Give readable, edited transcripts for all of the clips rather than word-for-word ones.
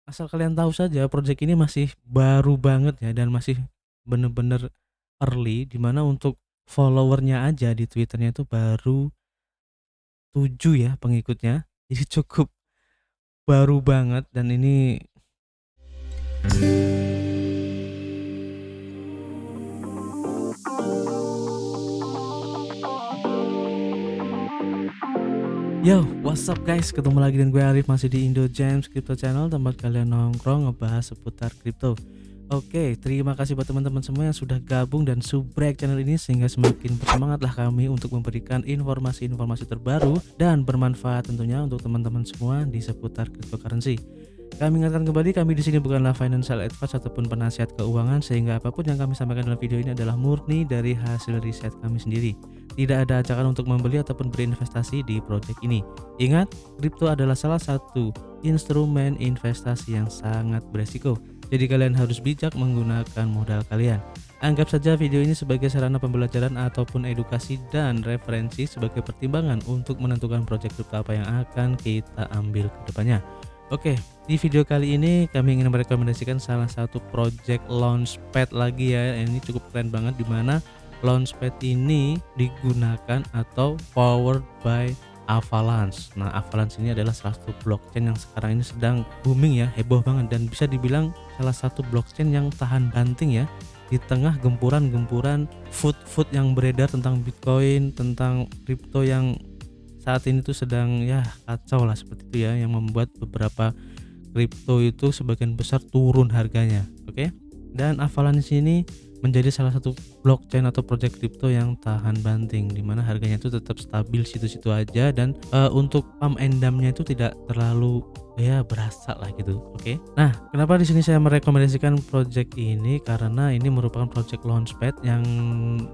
asal kalian tahu saja project ini masih baru banget ya dan masih bener-bener early, dimana untuk followernya aja di Twitternya itu baru 7 ya pengikutnya. Jadi cukup baru banget dan ini yo, what's up guys? Ketemu lagi dengan gue Arif masih di Indo James Crypto Channel, tempat kalian nongkrong ngebahas seputar kripto. Oke, terima kasih buat teman-teman semua yang sudah gabung dan subrek channel ini sehingga semakin bersemangatlah kami untuk memberikan informasi-informasi terbaru dan bermanfaat tentunya untuk teman-teman semua di seputar cryptocurrency. Kami ingatkan kembali, kami di sini bukanlah financial advice ataupun penasihat keuangan, sehingga apapun yang kami sampaikan dalam video ini adalah murni dari hasil riset kami sendiri. Tidak ada ajakan untuk membeli ataupun berinvestasi di proyek ini. Ingat, kripto adalah salah satu instrumen investasi yang sangat beresiko. Jadi kalian harus bijak menggunakan modal kalian. Anggap saja video ini sebagai sarana pembelajaran ataupun edukasi dan referensi sebagai pertimbangan untuk menentukan proyek kripto apa yang akan kita ambil ke depannya. Oke, di video kali ini kami ingin merekomendasikan salah satu project launchpad lagi ya. Ini cukup keren banget, dimana launchpad ini digunakan atau powered by Avalanche. Nah, Avalanche ini adalah salah satu blockchain yang sekarang ini sedang booming ya, heboh banget, dan bisa dibilang salah satu blockchain yang tahan banting ya di tengah gempuran-gempuran food yang beredar tentang Bitcoin, tentang kripto yang saat ini tuh sedang ya kacau lah seperti itu ya, yang membuat beberapa kripto itu sebagian besar turun harganya. Oke, dan Avalanche ini menjadi salah satu blockchain atau project kripto yang tahan banting, dimana harganya itu tetap stabil situ-situ aja, dan untuk pump and dump-nya itu tidak terlalu ya berasa lah gitu. Oke, nah kenapa di sini saya merekomendasikan project ini, karena ini merupakan project launchpad yang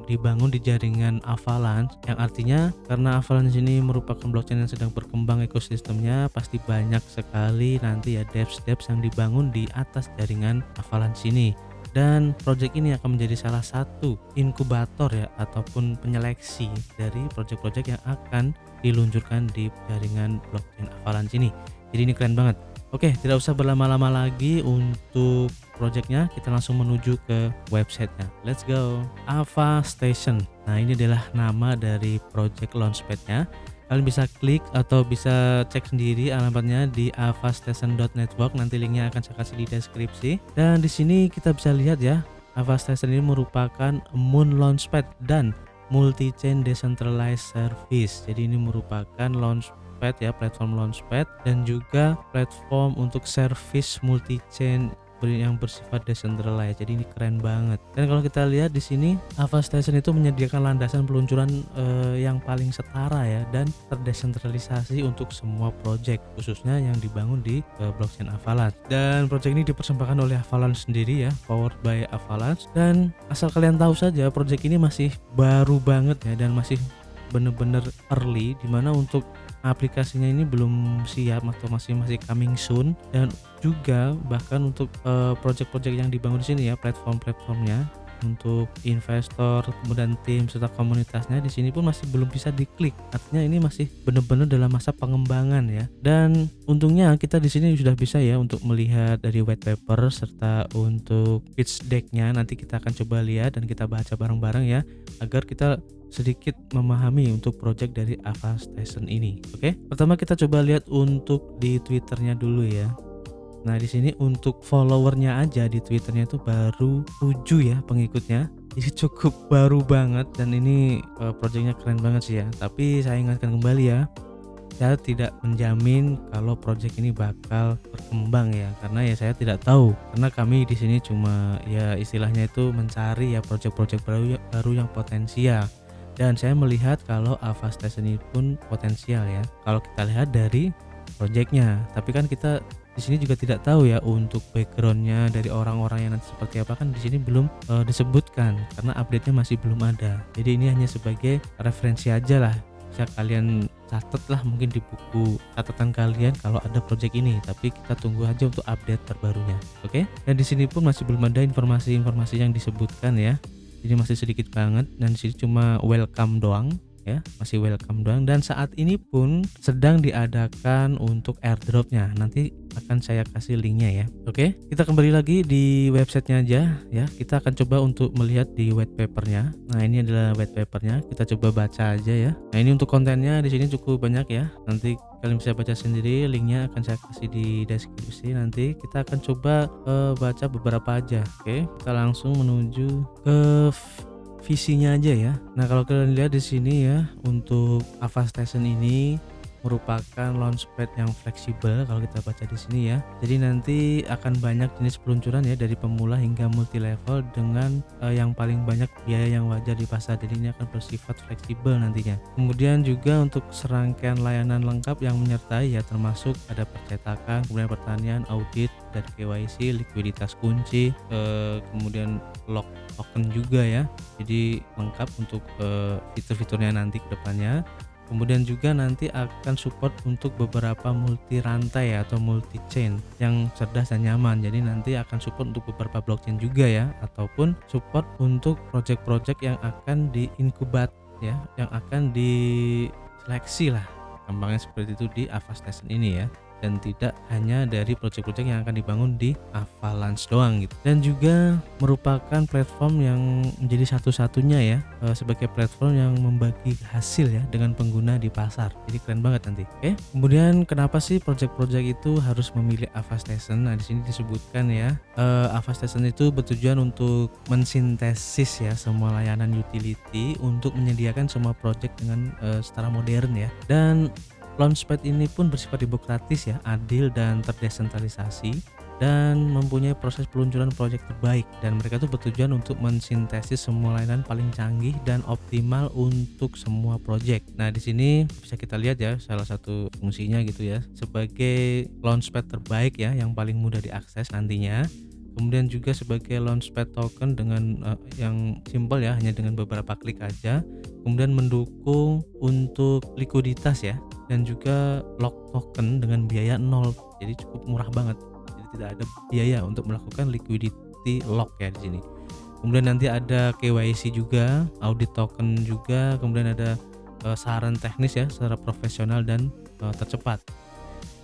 dibangun di jaringan Avalanche, yang artinya karena Avalanche ini merupakan blockchain yang sedang berkembang ekosistemnya, pasti banyak sekali nanti ya devs yang dibangun di atas jaringan Avalanche ini. Dan project ini akan menjadi salah satu inkubator ya ataupun penyeleksi dari project-project yang akan diluncurkan di jaringan blockchain Avalanche ini. Jadi ini keren banget. Oke, tidak usah berlama-lama lagi untuk projectnya, kita langsung menuju ke websitenya. Let's go. Ava Station. Nah, ini adalah nama dari project launchpadnya. Kalian bisa klik atau bisa cek sendiri alamatnya di avastation.network. Nanti linknya akan saya kasih di deskripsi. Dan di sini kita bisa lihat ya, Avastation ini merupakan Moon Launchpad dan multi-chain decentralized service. Jadi ini merupakan launchpad ya, platform launchpad dan juga platform untuk service multi-chain yang bersifat decentralized. Jadi ini keren banget. Dan kalau kita lihat di sini, Avastation itu menyediakan landasan peluncuran yang paling setara ya dan terdesentralisasi untuk semua project, khususnya yang dibangun di blockchain Avalanche. Dan project ini dipersembahkan oleh Avalanche sendiri ya, powered by Avalanche. Dan asal kalian tahu saja, project ini masih baru banget ya dan masih bener-bener early, dimana untuk aplikasinya ini belum siap atau masih coming soon, dan juga bahkan untuk project-project yang dibangun di sini ya, platformnya untuk investor, kemudian tim serta komunitasnya di sini pun masih belum bisa diklik. Artinya ini masih benar-benar dalam masa pengembangan ya. Dan untungnya kita di sini sudah bisa ya untuk melihat dari white paper serta untuk pitch deck-nya. Nanti kita akan coba lihat dan kita baca bareng-bareng ya, agar kita sedikit memahami untuk project dari Avastation ini. Oke, pertama kita coba lihat untuk di Twitternya dulu ya. Nah, di sini untuk followernya aja di Twitternya itu baru 7 ya pengikutnya. Jadi cukup baru banget, dan ini projectnya keren banget sih ya. Tapi saya ingatkan kembali ya, saya tidak menjamin kalau project ini bakal berkembang ya, karena ya saya tidak tahu. Karena kami di sini cuma ya istilahnya itu mencari ya project-project baru yang potensial. Dan saya melihat kalau Avastation ini pun potensial ya, kalau kita lihat dari projectnya. Tapi kan kita di sini juga tidak tahu ya untuk backgroundnya dari orang-orang yang nanti seperti apa, kan di sini belum disebutkan karena update-nya masih belum ada. Jadi ini hanya sebagai referensi aja lah, bisa kalian catat lah mungkin di buku catatan kalian kalau ada project ini. Tapi kita tunggu aja untuk update terbarunya. Oke, dan di sini pun masih belum ada informasi yang disebutkan ya. Jadi masih sedikit banget, dan di sini cuma welcome doang. ya, masih welcome doang, dan saat ini pun sedang diadakan untuk airdropnya. Nanti akan saya kasih linknya ya. Oke, kita kembali lagi di websitenya aja ya. Kita akan coba untuk melihat di white papernya. Nah, ini adalah white papernya. Kita coba baca aja ya. Nah, ini untuk kontennya di sini cukup banyak ya. Nanti kalian bisa baca sendiri, linknya akan saya kasih di deskripsi. Nanti kita akan coba baca beberapa aja. Oke, kita langsung menuju ke visinya aja ya. Nah, kalau kalian lihat di sini ya, untuk Avast Station ini merupakan launchpad yang fleksibel kalau kita baca di sini ya. Jadi nanti akan banyak jenis peluncuran ya, dari pemula hingga multi level dengan yang paling banyak biaya yang wajar di pasar. Jadi ini akan bersifat fleksibel nantinya. Kemudian juga untuk serangkaian layanan lengkap yang menyertai ya, termasuk ada percetakan, kemudian pertanian, audit, dan KYC, likuiditas kunci, kemudian lock token juga ya. Jadi lengkap untuk fitur-fiturnya nanti ke depannya. Kemudian juga nanti akan support untuk beberapa multi rantai atau multi chain yang cerdas dan nyaman. Jadi nanti akan support untuk beberapa blockchain juga ya, ataupun support untuk project-project yang akan diinkubat ya, yang akan diseleksi lah, gampangnya seperti itu di Avast Station ini ya. Dan tidak hanya dari project-project yang akan dibangun di Avalanche doang gitu. Dan juga merupakan platform yang menjadi satu-satunya ya, sebagai platform yang membagi hasil ya dengan pengguna di pasar. Jadi keren banget nanti. Oke. Kemudian kenapa sih project-project itu harus memilih Avast Station? Nah, di sini disebutkan ya, Avast Station itu bertujuan untuk mensintesis ya semua layanan utility untuk menyediakan semua project dengan secara modern ya. Dan Launchpad ini pun bersifat demokratis ya, adil dan terdesentralisasi, dan mempunyai proses peluncuran proyek terbaik, dan mereka tuh bertujuan untuk mensintesis semua layanan paling canggih dan optimal untuk semua proyek. Nah, di sini bisa kita lihat ya salah satu fungsinya gitu ya, sebagai launchpad terbaik ya yang paling mudah diakses nantinya. Kemudian juga sebagai launchpad token dengan yang simple ya, hanya dengan beberapa klik aja. Kemudian mendukung untuk likuiditas ya, dan juga lock token dengan biaya 0. Jadi cukup murah banget. Jadi tidak ada biaya untuk melakukan liquidity lock ya di sini. Kemudian nanti ada KYC juga, audit token juga, kemudian ada saran teknis ya secara profesional dan tercepat.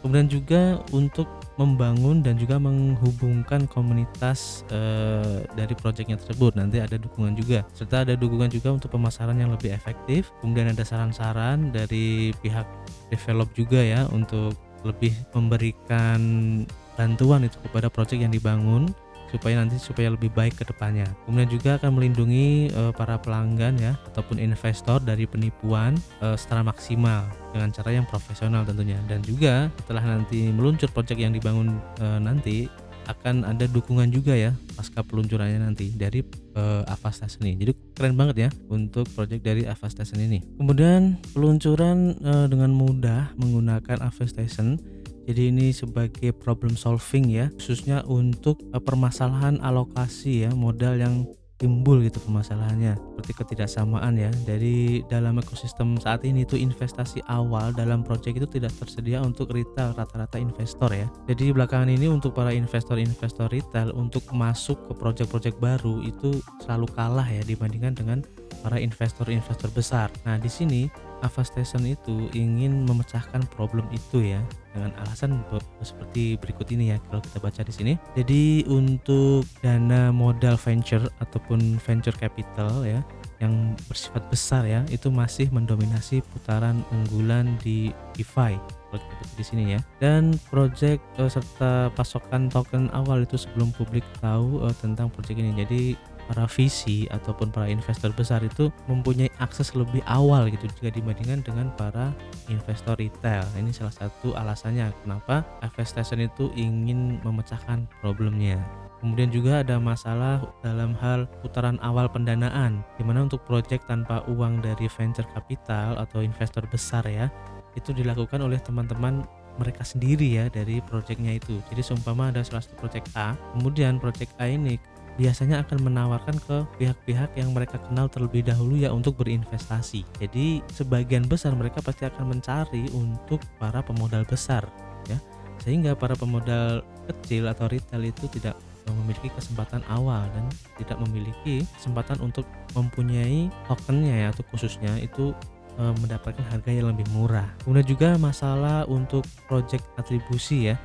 Kemudian juga untuk membangun dan juga menghubungkan komunitas dari proyeknya tersebut, nanti ada dukungan juga, serta ada dukungan juga untuk pemasaran yang lebih efektif. Kemudian ada saran-saran dari pihak develop juga ya, untuk lebih memberikan bantuan itu kepada proyek yang dibangun supaya lebih baik ke depannya. Kemudian juga akan melindungi para pelanggan ya, ataupun investor dari penipuan secara maksimal dengan cara yang profesional tentunya. Dan juga setelah nanti meluncur proyek yang dibangun nanti, akan ada dukungan juga ya pasca peluncurannya nanti dari Avast Station ini. Jadi keren banget ya untuk proyek dari Avast Station ini. Kemudian peluncuran dengan mudah menggunakan Avast Station. Jadi ini sebagai problem solving ya, khususnya untuk permasalahan alokasi ya, modal yang timbul gitu permasalahannya, seperti ketidaksamaan ya dari dalam ekosistem saat ini. Itu investasi awal dalam proyek itu tidak tersedia untuk retail, rata-rata investor ya. Jadi belakangan ini untuk para investor retail untuk masuk ke proyek-proyek baru itu selalu kalah ya dibandingkan dengan para investor besar. Nah, di sini Avast Station itu ingin memecahkan problem itu ya, dengan alasan seperti berikut ini ya kalau kita baca di sini. Jadi untuk dana modal venture ataupun venture capital ya yang bersifat besar ya, itu masih mendominasi putaran unggulan di DeFi kalau kita baca di sini ya. Dan project serta pasokan token awal itu sebelum publik tahu tentang project ini. Jadi para VC ataupun para investor besar itu mempunyai akses lebih awal gitu jika dibandingkan dengan para investor retail. Ini salah satu alasannya kenapa Avast Station itu ingin memecahkan problemnya. Kemudian juga ada masalah dalam hal putaran awal pendanaan, dimana untuk proyek tanpa uang dari venture capital atau investor besar ya, itu dilakukan oleh teman-teman mereka sendiri ya dari proyeknya itu. Jadi seumpama ada salah satu proyek A, kemudian proyek A ini biasanya akan menawarkan ke pihak-pihak yang mereka kenal terlebih dahulu ya untuk berinvestasi. Jadi sebagian besar mereka pasti akan mencari untuk para pemodal besar ya, sehingga para pemodal kecil atau retail itu tidak memiliki kesempatan awal dan tidak memiliki kesempatan untuk mempunyai tokennya ya, atau khususnya itu mendapatkan harga yang lebih murah. Kemudian juga masalah untuk project atribusi ya,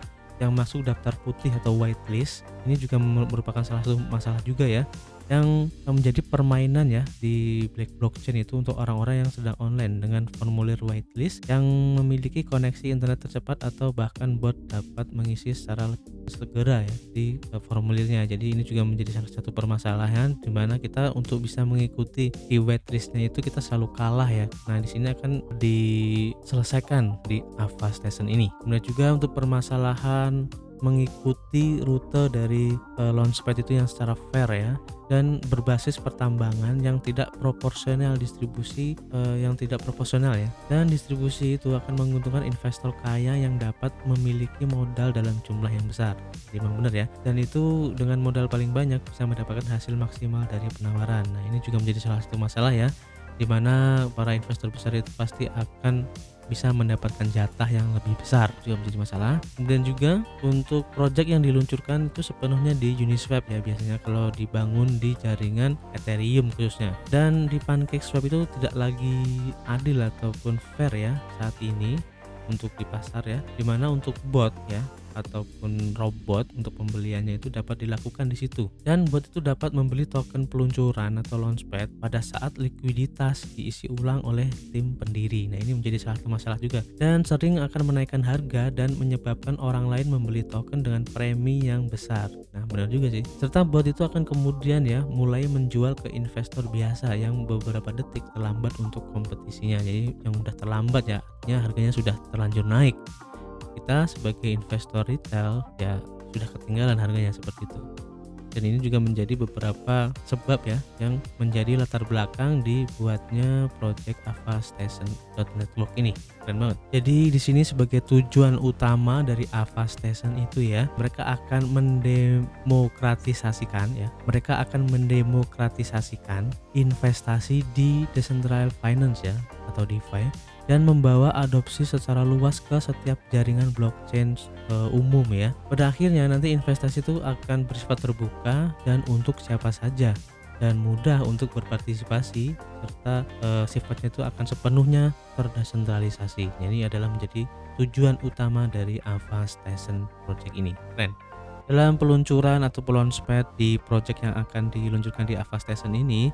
yang masuk daftar putih atau whitelist, ini juga merupakan salah satu masalah juga ya, yang menjadi permainan ya di black blockchain itu untuk orang-orang yang sedang online dengan formulir whitelist yang memiliki koneksi internet tercepat atau bahkan bot dapat mengisi secara segera ya di formulirnya. Jadi ini juga menjadi salah satu permasalahan di mana kita untuk bisa mengikuti di whitelistnya itu kita selalu kalah ya. Nah di sini akan diselesaikan di Avast Station ini. Kemudian juga untuk permasalahan mengikuti rute dari launchpad itu yang secara fair ya, dan berbasis pertambangan yang tidak proporsional, distribusi yang tidak proporsional ya, dan distribusi itu akan menguntungkan investor kaya yang dapat memiliki modal dalam jumlah yang besar. Jadi memang benar ya, dan itu dengan modal paling banyak bisa mendapatkan hasil maksimal dari penawaran. Nah ini juga menjadi salah satu masalah ya, di mana para investor besar itu pasti akan bisa mendapatkan jatah yang lebih besar, juga menjadi masalah. Kemudian juga untuk project yang diluncurkan itu sepenuhnya di Uniswap ya, biasanya kalau dibangun di jaringan Ethereum khususnya. Dan di PancakeSwap itu tidak lagi adil ataupun fair ya saat ini untuk di pasar ya, dimana untuk bot ya ataupun robot untuk pembeliannya itu dapat dilakukan di situ, dan bot itu dapat membeli token peluncuran atau launchpad pada saat likuiditas diisi ulang oleh tim pendiri. Nah ini menjadi salah satu masalah juga, dan sering akan menaikkan harga dan menyebabkan orang lain membeli token dengan premi yang besar. Nah benar juga sih, serta bot itu akan kemudian ya mulai menjual ke investor biasa yang beberapa detik terlambat untuk kompetisinya. Jadi yang udah terlambat ya, artinya harganya sudah terlanjur naik. Kita sebagai investor retail ya sudah ketinggalan harganya seperti itu. Dan ini juga menjadi beberapa sebab ya yang menjadi latar belakang dibuatnya project Avastation.network ini. Keren banget. Jadi di sini sebagai tujuan utama dari Avastation itu ya, mereka akan mendemokratisasikan investasi di decentralized finance ya atau DeFi, dan membawa adopsi secara luas ke setiap jaringan blockchain umum ya. Pada akhirnya nanti investasi itu akan bersifat terbuka dan untuk siapa saja, dan mudah untuk berpartisipasi, serta sifatnya itu akan sepenuhnya terdesentralisasi. Ini adalah menjadi tujuan utama dari Avastation project ini. Keren. Dalam peluncuran atau launchpad di project yang akan diluncurkan di Avastation ini,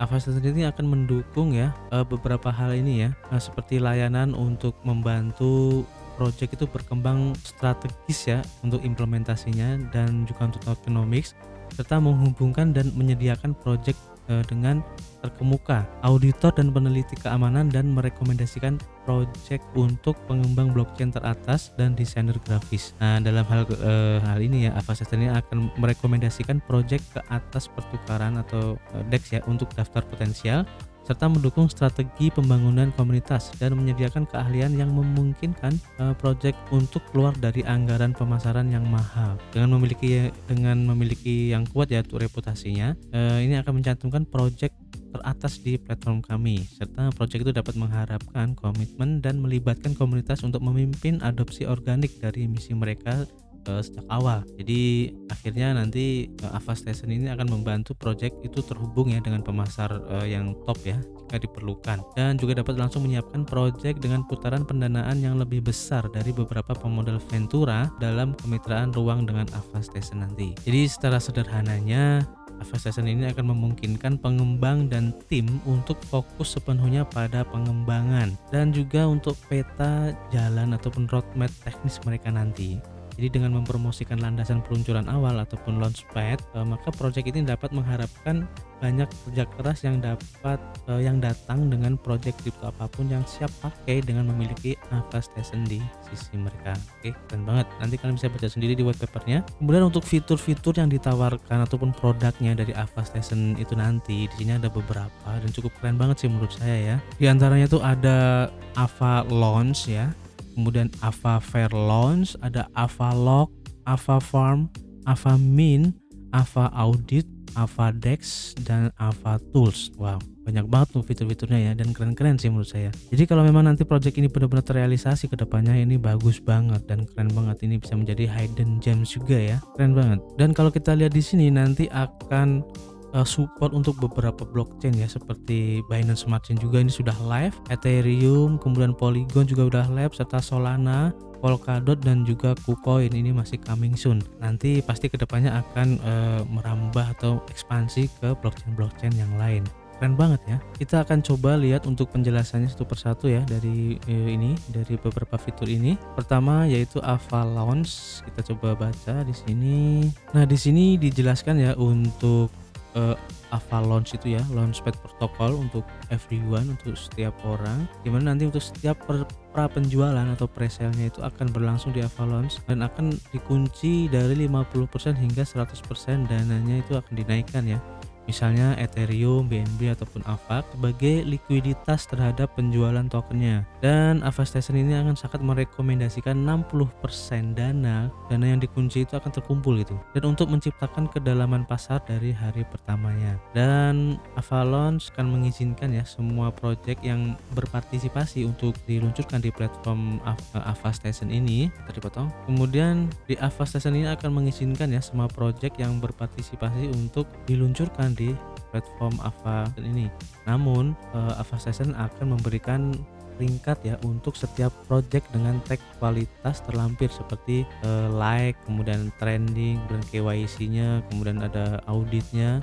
Avastation ini akan mendukung ya beberapa hal ini ya, seperti layanan untuk membantu project itu berkembang strategis ya untuk implementasinya, dan juga untuk tokenomics, serta menghubungkan dan menyediakan project dengan terkemuka, auditor dan peneliti keamanan, dan merekomendasikan project untuk pengembang blockchain teratas dan desainer grafis. Nah dalam hal ini ya, Avastation ini akan merekomendasikan project ke atas pertukaran atau DEX ya untuk daftar potensial, serta mendukung strategi pembangunan komunitas dan menyediakan keahlian yang memungkinkan project untuk keluar dari anggaran pemasaran yang mahal. Dengan memiliki yang kuat yaitu reputasinya, ini akan mencantumkan project teratas di platform kami, serta project itu dapat mengharapkan komitmen dan melibatkan komunitas untuk memimpin adopsi organik dari misi mereka sejak awal. Jadi akhirnya nanti Avastation ini akan membantu project itu terhubung ya dengan pemasar yang top ya jika diperlukan, dan juga dapat langsung menyiapkan project dengan putaran pendanaan yang lebih besar dari beberapa pemodal Ventura dalam kemitraan ruang dengan Avastation nanti. Jadi secara sederhananya, Avastation ini akan memungkinkan pengembang dan tim untuk fokus sepenuhnya pada pengembangan dan juga untuk peta jalan ataupun roadmap teknis mereka nanti. Jadi dengan mempromosikan landasan peluncuran awal ataupun launchpad, maka project ini dapat mengharapkan banyak kerja keras yang datang dengan project crypto apapun yang siap pakai dengan memiliki Avastation di sisi mereka. Oke, keren banget. Nanti kalian bisa baca sendiri di white papernya. Kemudian untuk fitur-fitur yang ditawarkan ataupun produknya dari Avastation itu nanti, di sini ada beberapa dan cukup keren banget sih menurut saya ya. Di antaranya tuh ada Ava Launch ya. Kemudian Ava Fair Launch, ada Ava Lock, Ava Farm, Ava Min, Ava Audit, Ava Dex, dan Ava Tools. Wow, banyak banget tuh fitur-fiturnya ya, dan keren-keren sih menurut saya. Jadi kalau memang nanti project ini benar-benar terrealisasi ke depannya, ini bagus banget dan keren banget. Ini bisa menjadi hidden gems juga ya, keren banget. Dan kalau kita lihat di sini nanti akan support untuk beberapa blockchain ya, seperti Binance Smart Chain juga ini sudah live, Ethereum, kemudian Polygon juga udah live, serta Solana, Polkadot dan juga KuCoin ini masih coming soon. Nanti pasti kedepannya akan merambah atau ekspansi ke blockchain-blockchain yang lain. Keren banget ya. Kita akan coba lihat untuk penjelasannya satu persatu ya dari dari beberapa fitur ini. Pertama yaitu Avalanche. Kita coba baca di sini. Nah, di sini dijelaskan ya untuk Avalanche itu ya, Launchpad protokol untuk everyone, untuk setiap orang. Dimana nanti untuk setiap pra penjualan atau presale-nya itu akan berlangsung di Avalanche dan akan dikunci dari 50% hingga 100% dananya itu akan dinaikkan ya. Misalnya Ethereum, BNB ataupun AVAX sebagai likuiditas terhadap penjualan tokennya. Dan Avast Station ini akan sangat merekomendasikan 60% dana yang dikunci itu akan terkumpul gitu. Dan untuk menciptakan kedalaman pasar dari hari pertamanya. Dan Avalanche akan mengizinkan ya semua project yang berpartisipasi untuk diluncurkan di platform Avast Station ini. Terpotong. Kemudian di Avast Station ini akan mengizinkan ya semua project yang berpartisipasi untuk diluncurkan di platform Avast ini. Namun Avast Station akan memberikan peringkat ya untuk setiap project dengan tag kualitas terlampir seperti like, kemudian trending, dan KYC-nya, kemudian ada auditnya.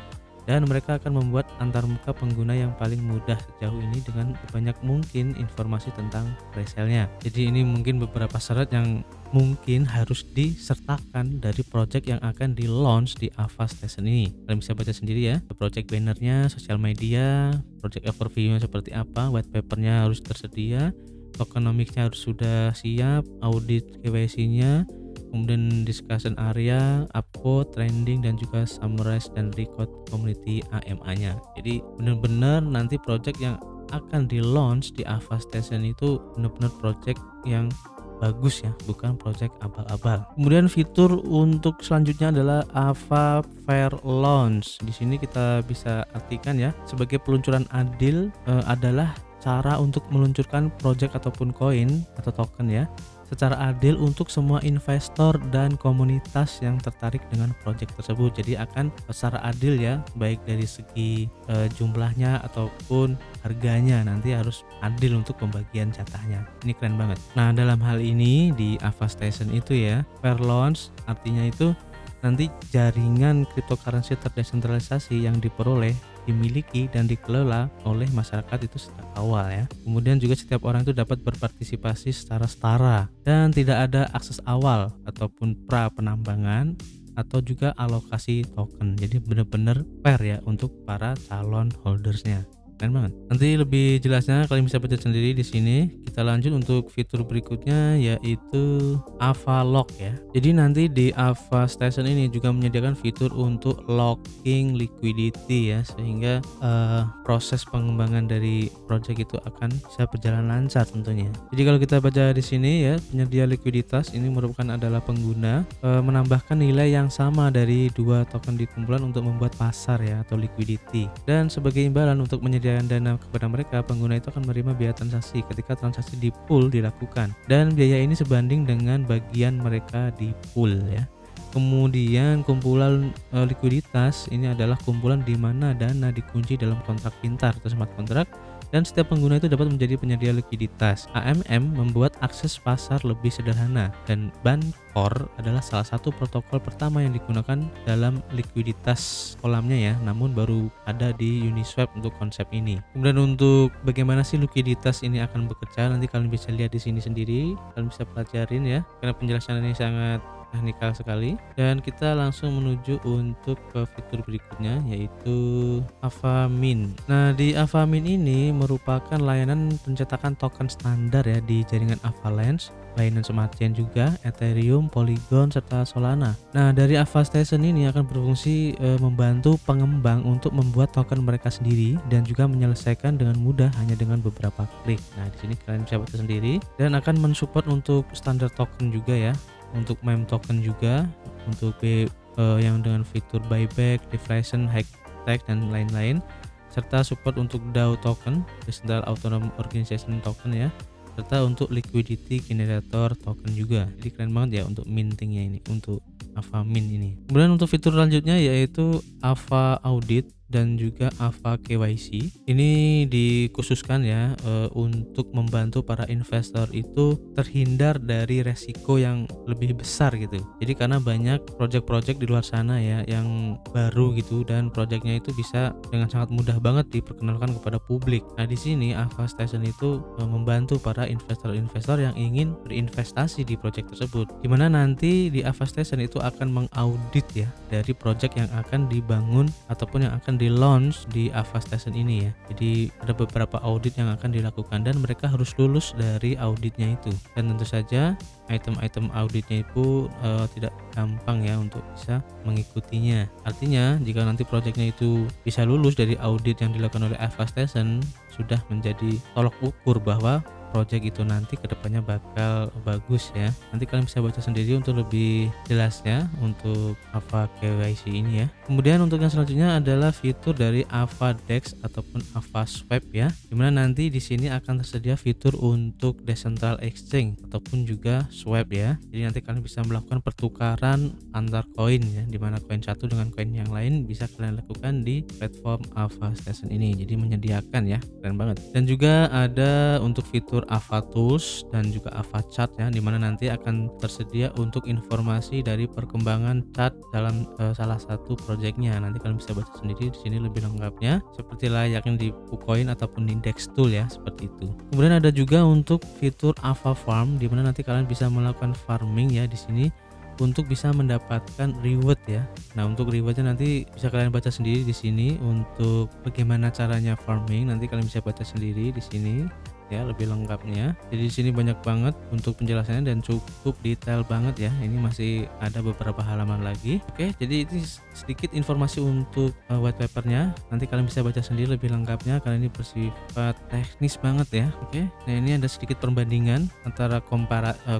Dan mereka akan membuat antarmuka pengguna yang paling mudah sejauh ini dengan banyak mungkin informasi tentang presale-nya. Jadi ini mungkin beberapa syarat yang mungkin harus disertakan dari project yang akan di launch di Avast Station ini. Kalian bisa baca sendiri ya, project bannernya, sosial media, project overview-nya seperti apa, white paper-nya harus tersedia, tokenomics-nya harus sudah siap, audit KYC-nya, kemudian discussion area, upvote, trending, dan juga summarize dan record community AMA-nya. Jadi benar-benar nanti project yang akan di launch di Avast Station itu benar-benar project yang bagus ya, bukan project abal-abal. Kemudian fitur untuk selanjutnya adalah Ava Fair Launch. Di sini kita bisa artikan ya sebagai peluncuran adil adalah cara untuk meluncurkan project ataupun koin atau token ya secara adil untuk semua investor dan komunitas yang tertarik dengan project tersebut. Jadi akan secara adil ya, baik dari segi jumlahnya ataupun harganya, nanti harus adil untuk pembagian jatahnya. Ini keren banget. Nah, dalam hal ini di Avast Station itu ya, fair launch artinya itu nanti jaringan cryptocurrency terdesentralisasi yang diperoleh, dimiliki dan dikelola oleh masyarakat itu sejak awal ya. Kemudian juga setiap orang itu dapat berpartisipasi secara setara dan tidak ada akses awal ataupun pra penambangan atau juga alokasi token. Jadi benar-benar fair ya untuk para calon holdersnya. Keren banget. Nanti lebih jelasnya kalian bisa baca sendiri di sini. Kita lanjut untuk fitur berikutnya yaitu Avalock ya. Jadi nanti di Avast Station ini juga menyediakan fitur untuk locking liquidity ya, sehingga proses pengembangan dari project itu akan bisa berjalan lancar tentunya. Jadi kalau kita baca di sini ya, penyedia likuiditas ini merupakan adalah pengguna menambahkan nilai yang sama dari dua token di kumpulan untuk membuat pasar ya atau liquidity. Dan sebagai imbalan untuk menyediakan dana kepada mereka, pengguna itu akan menerima biaya transaksi ketika transaksi di pool dilakukan, dan biaya ini sebanding dengan bagian mereka di pool ya. Kemudian kumpulan likuiditas ini adalah kumpulan di mana dana dikunci dalam kontrak pintar atau smart contract, dan setiap pengguna itu dapat menjadi penyedia likuiditas. AMM membuat akses pasar lebih sederhana, dan Bancor adalah salah satu protokol pertama yang digunakan dalam likuiditas kolamnya ya, namun baru ada di Uniswap untuk konsep ini. Kemudian untuk bagaimana sih likuiditas ini akan bekerja, nanti kalian bisa lihat di sini sendiri, kalian bisa pelajarin ya, karena penjelasan ini sangat teknikal sekali. Dan kita langsung menuju untuk ke fitur berikutnya yaitu Avamin. Nah, di Avamin ini merupakan layanan pencetakan token standar ya di jaringan Avalanche, Binance Smart Chain juga, Ethereum, Polygon, serta Solana. Nah, dari Avast Station ini akan berfungsi membantu pengembang untuk membuat token mereka sendiri dan juga menyelesaikan dengan mudah hanya dengan beberapa klik. Nah, di sini kalian bisa baca sendiri, dan akan mensupport untuk standar token juga ya, untuk meme token juga, untuk yang dengan fitur buyback, deflation, high tech, dan lain-lain, serta support untuk DAO token, Digital Autonomous Organization token ya, serta untuk liquidity generator token juga. Jadi keren banget ya untuk mintingnya ini, untuk Avamin ini. Kemudian untuk fitur selanjutnya yaitu Ava Audit. dan juga Ava KYC. Ini dikhususkan ya untuk membantu para investor itu terhindar dari resiko yang lebih besar gitu. Jadi karena banyak project-project di luar sana ya yang baru gitu, dan projectnya itu bisa dengan sangat mudah banget diperkenalkan kepada publik. Nah di sini Ava Station itu membantu para investor-investor yang ingin berinvestasi di project tersebut, dimana nanti di Ava Station itu akan mengaudit ya dari project yang akan dibangun ataupun yang akan di launch di Ava Station ini ya. Jadi ada beberapa audit yang akan dilakukan dan mereka harus lulus dari auditnya itu, dan tentu saja item-item auditnya itu tidak gampang ya untuk bisa mengikutinya. Artinya jika nanti projectnya itu bisa lulus dari audit yang dilakukan oleh Ava Station, sudah menjadi tolok ukur bahwa project itu nanti kedepannya bakal bagus ya. Nanti kalian bisa baca sendiri untuk lebih jelasnya untuk Ava KYC ini ya. Kemudian untuk yang selanjutnya adalah fitur dari Ava DEX ataupun Ava Swap ya, dimana nanti di sini akan tersedia fitur untuk decentral exchange ataupun juga swap ya. Jadi nanti kalian bisa melakukan pertukaran antar koin ya, dimana koin satu dengan koin yang lain bisa kalian lakukan di platform Ava Station ini. Jadi menyediakan ya, keren banget. Dan juga ada untuk fitur Ava Tools dan juga Ava Chart ya, dimana nanti akan tersedia untuk informasi dari perkembangan chart dalam salah satu projectnya. Nanti kalian bisa baca sendiri di sini lebih lengkapnya, seperti layaknya di KuCoin ataupun di Dex Tool ya, seperti itu. Kemudian ada juga untuk fitur Ava Farm, dimana nanti kalian bisa melakukan farming ya di sini untuk bisa mendapatkan reward ya. Nah untuk rewardnya nanti bisa kalian baca sendiri di sini untuk bagaimana caranya farming. Nanti kalian bisa baca sendiri di sini ya lebih lengkapnya. Jadi di sini banyak banget untuk penjelasannya dan cukup detail banget ya. Ini masih ada beberapa halaman lagi. Oke, jadi ini sedikit informasi untuk white papernya. Nanti kalian bisa baca sendiri lebih lengkapnya karena ini bersifat teknis banget ya. Oke, nah ini ada sedikit perbandingan antara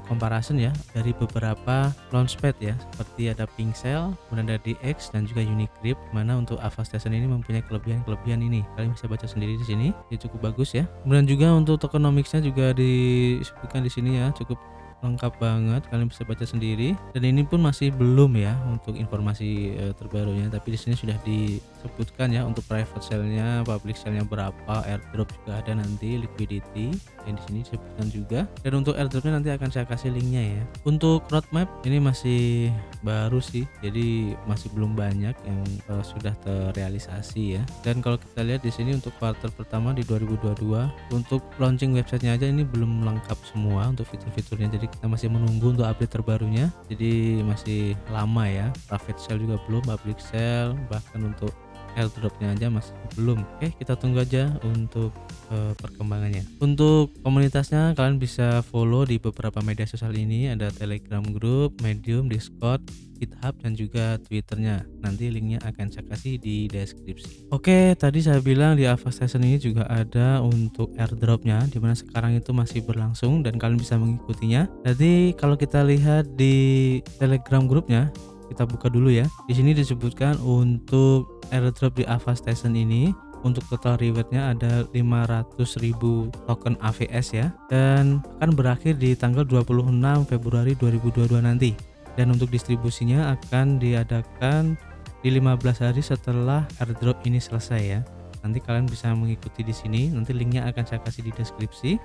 comparison ya dari beberapa launchpad ya, seperti ada Pincel, kemudian ada DX dan juga Unicrypt. Mana untuk Ava Station ini mempunyai kelebihan ini. Kalian bisa baca sendiri di sini. Ini cukup bagus ya. Kemudian juga untuk tokenomicsnya juga disebutkan di sini ya, cukup lengkap banget, kalian bisa baca sendiri. Dan ini pun masih belum ya untuk informasi terbarunya, tapi di sini sudah disebutkan ya untuk private sale-nya, public sale-nya berapa, airdrop juga ada nanti, liquidity yang di sini disebutkan juga. Dan untuk airdropnya nanti akan saya kasih linknya ya. Untuk roadmap ini masih baru sih, jadi masih belum banyak yang sudah terrealisasi ya. Dan kalau kita lihat di sini untuk kuartal pertama di 2022 untuk launching websitenya aja ini belum lengkap semua untuk fitur-fiturnya, jadi kita masih menunggu untuk update terbarunya. Jadi masih lama ya, private sale juga belum, public sale, bahkan untuk airdropnya aja masih belum. Oke, kita tunggu aja untuk perkembangannya. Untuk komunitasnya kalian bisa follow di beberapa media sosial ini, ada Telegram group, Medium, Discord, GitHub dan juga Twitternya. Nanti linknya akan saya kasih di deskripsi. Oke, tadi saya bilang di Ava Station ini juga ada untuk airdropnya, dimana sekarang itu masih berlangsung dan kalian bisa mengikutinya. Jadi kalau kita lihat di Telegram grupnya, kita buka dulu ya. Di sini disebutkan untuk airdrop di Ava Station ini untuk total rewardnya ada 500.000 token AVS ya, dan akan berakhir di tanggal 26 Februari 2022 nanti. Dan untuk distribusinya akan diadakan di 15 hari setelah airdrop ini selesai ya. Nanti kalian bisa mengikuti di sini. Nanti linknya akan saya kasih di deskripsi.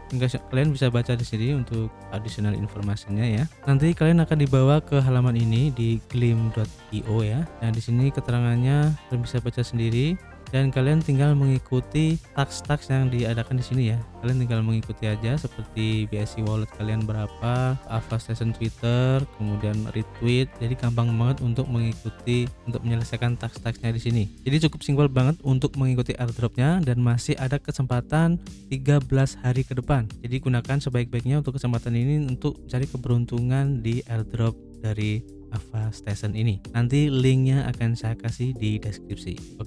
Kalian bisa baca di sini untuk additional informasinya ya. Nanti kalian akan dibawa ke halaman ini di glim.io ya. Nah di sini keterangannya kalian bisa baca sendiri. Dan kalian tinggal mengikuti tax yang diadakan di sini ya. Kalian tinggal mengikuti aja seperti BSC wallet kalian berapa, Ava Station Twitter, kemudian retweet. Jadi gampang banget untuk mengikuti, untuk menyelesaikan tax-nya di sini. Jadi cukup simpel banget untuk mengikuti airdropnya dan masih ada kesempatan 13 hari ke depan. Jadi gunakan sebaik-baiknya untuk kesempatan ini untuk cari keberuntungan di airdrop dari Ava Station ini. Nanti linknya akan saya kasih di deskripsi.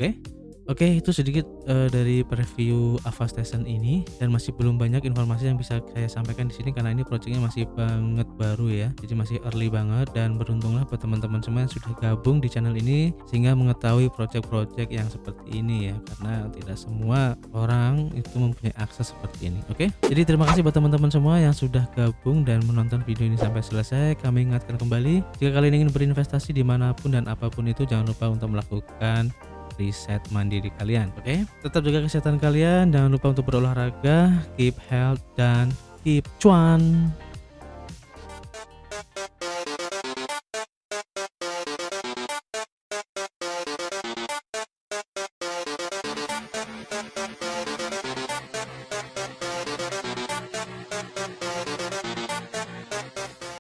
Oke, itu sedikit dari preview Ava Station ini, dan masih belum banyak informasi yang bisa saya sampaikan di sini karena ini projectnya masih banget baru ya, jadi masih early banget. Dan beruntunglah buat teman-teman semua yang sudah gabung di channel ini sehingga mengetahui project-project yang seperti ini ya, karena tidak semua orang itu mempunyai akses seperti ini. Oke, jadi terima kasih buat teman-teman semua yang sudah gabung dan menonton video ini sampai selesai. Kami ingatkan kembali, jika kalian ingin berinvestasi dimanapun dan apapun itu, jangan lupa untuk melakukan riset mandiri kalian. Oke, tetap jaga kesehatan kalian, jangan lupa untuk berolahraga, keep health dan keep cuan.